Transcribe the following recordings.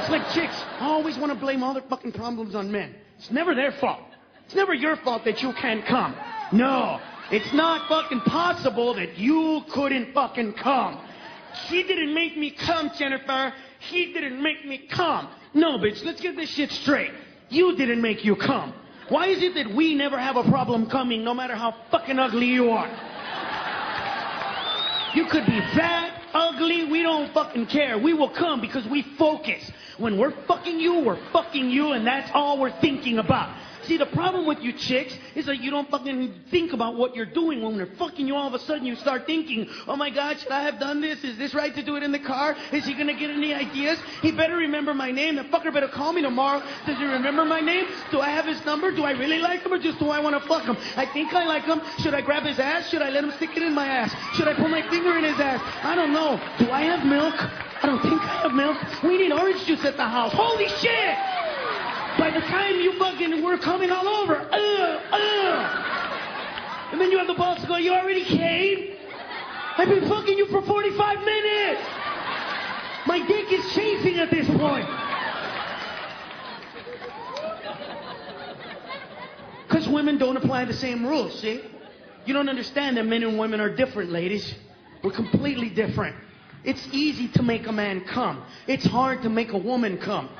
It's like chicks always want to blame all their fucking problems on men. It's never their fault. It's never your fault that you can't come. No, it's not fucking possible that you couldn't fucking come. She didn't make me come, Jennifer. He didn't make me come. No, bitch, let's get this shit straight. You didn't make you come. Why is it that we never have a problem coming no matter how fucking ugly you are? You could be fat, ugly, we don't fucking care. We will come because we focus. When we're fucking you, and that's all we're thinking about. See, the problem with you chicks is that you don't fucking think about what you're doing. When they're fucking you, all of a sudden you start thinking, oh my God, should I have done this? Is this right to do it in the car? Is he gonna get any ideas? He better remember my name. The fucker better call me tomorrow. Does he remember my name? Do I have his number? Do I really like him or just do I want to fuck him? I think I like him. Should I grab his ass? Should I let him stick it in my ass? Should I put my finger in his ass? I don't know. Do I have milk? I don't think I have milk. We need orange juice at the house. Holy shit! By the time you fucking were coming all over, and then you have the balls to go, you already came? I've been fucking you for 45 minutes. My dick is chafing at this point. Because women don't apply the same rules, see? You don't understand that men and women are different, ladies. We're completely different. It's easy to make a man come. It's hard to make a woman come.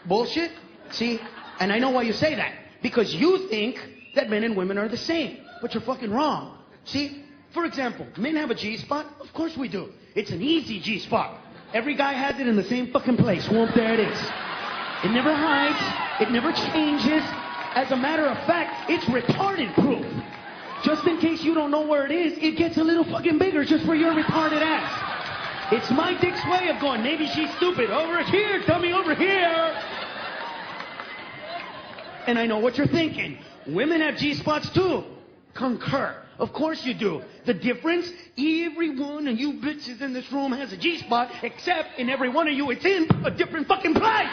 Bullshit? See? And I know why you say that. Because you think that men and women are the same. But you're fucking wrong. See? For example, men have a G-spot? Of course we do. It's an easy G-spot. Every guy has it in the same fucking place. Whoop, there it is. It never hides. It never changes. As a matter of fact, it's retarded proof. Just in case you don't know where it is, it gets a little fucking bigger just for your retarded ass. It's my dick's way of going, maybe she's stupid. Over here, dummy, over here. And I know what you're thinking. Women have G-spots too. Concur. Of course you do. The difference, every one of you bitches in this room has a G-spot, except in every one of you it's in a different fucking place.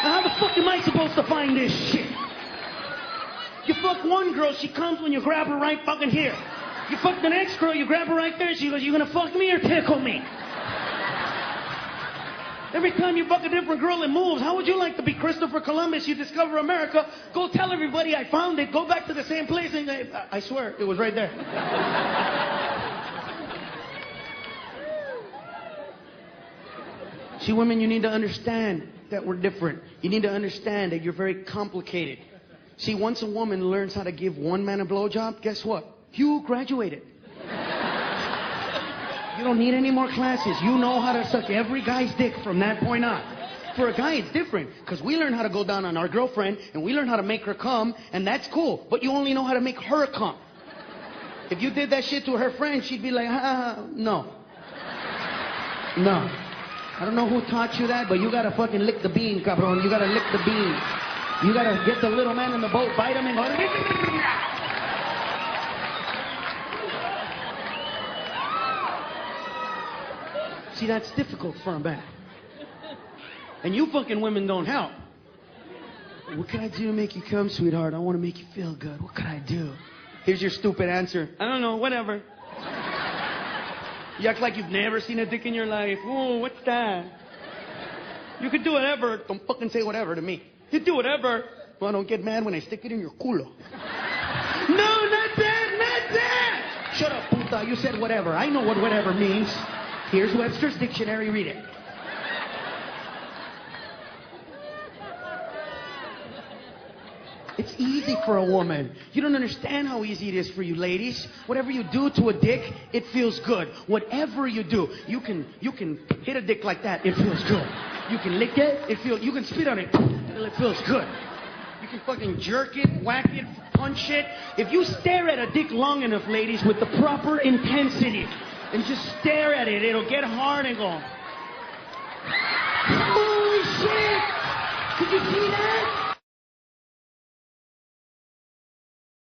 Now how the fuck am I supposed to find this shit? You fuck one girl, she comes when you grab her right fucking here. You fuck the next girl, you grab her right there, she goes, you gonna fuck me or tickle me? Every time you fuck a different girl, it moves. How would you like to be Christopher Columbus? You discover America, go tell everybody I found it, go back to the same place, and I swear, it was right there. See, women, you need to understand that we're different. You need to understand that you're very complicated. See, once a woman learns how to give one man a blowjob, guess what? You graduated. You don't need any more classes. You know how to suck every guy's dick from that point on. For a guy, it's different, because we learn how to go down on our girlfriend, and we learn how to make her come, and that's cool. But you only know how to make her come. If you did that shit to her friend, she'd be like, no. No. I don't know who taught you that, but you gotta fucking lick the bean, cabron. You gotta lick the bean. You gotta get the little man in the boat, bite him, and go. See, that's difficult for a man. And you fucking women don't help. What can I do to make you come, sweetheart? I want to make you feel good. What can I do? Here's your stupid answer. I don't know, whatever. You act like you've never seen a dick in your life. Oh, what's that? You could do whatever. Don't fucking say whatever to me. You do whatever. Well, don't get mad when I stick it in your culo. No, not that, not that! Shut up, puta. You said whatever. I know what whatever means. Here's Webster's dictionary. Read it. It's easy for a woman. You don't understand how easy it is for you ladies. Whatever you do to a dick, it feels good. Whatever you do, you can hit a dick like that, it feels good. You can lick it, you can spit on it, it feels good. You can fucking jerk it, whack it, punch it. If you stare at a dick long enough, ladies, with the proper intensity, and just stare at it, it'll get hard and go, holy shit! Did you see that?